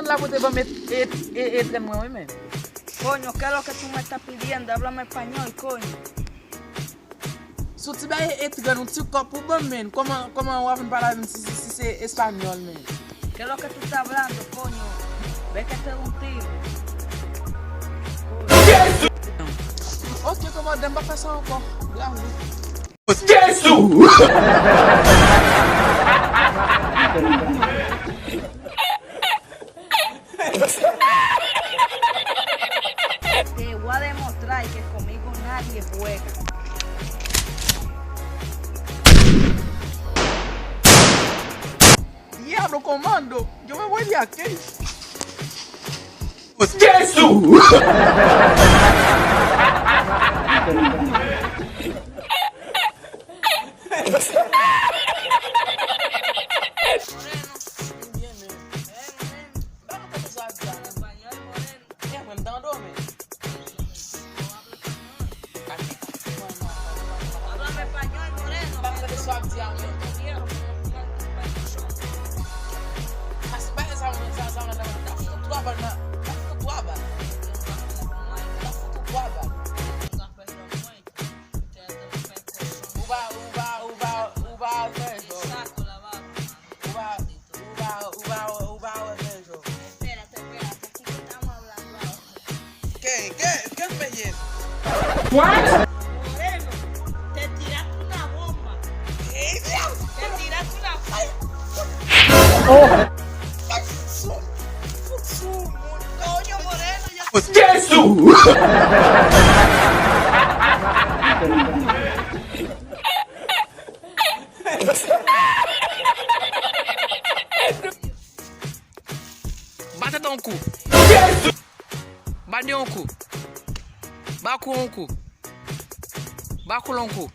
la bote para meter muy bien. Coño, ¿qué es lo que tú me estás pidiendo? Háblame español, coño. Si tu vas un petit cop pour bon men, comment on va parler si c'est espagnol men? ¿Qué es lo que tú estás hablando, coño? Ve que te doy un tiro. Ok, comment on va faire ça encore? Grave. Te voy a demostrar que conmigo nadie juega. Diablo, comando, yo me voy de aquí. Háblame español, moreno. Espérate, aquí que estamos hablando ahora. ¿Qué me lleva? Moreno, te tiraste una bomba. Te tiraste una coño, moreno, ya. Bata ton cu. Bate un cu. Bacu un cu. Bacu un cu.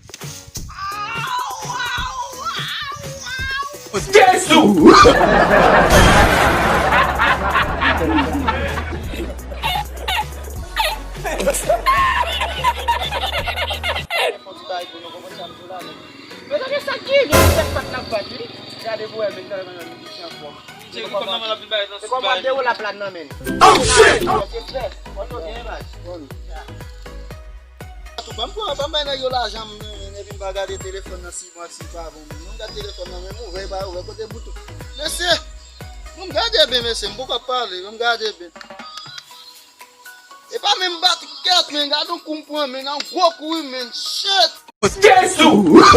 Pero que está aquí, yo no sé para la valle. Ya de vuelta, ya de vuelta. Se komande ou la plan nan men? Oh shit! Ban bay nan yo la jam ne vin ba gade telefon nan 6 mois si pa bon. Moun gade telefon nan men mou ba ou kote boutou. Mese, moun gade ben mese, m'bou ka parle, moun gade ben. E pa men bat ket men, gade un kumpon men, an gwo kou men, shit! Jesus!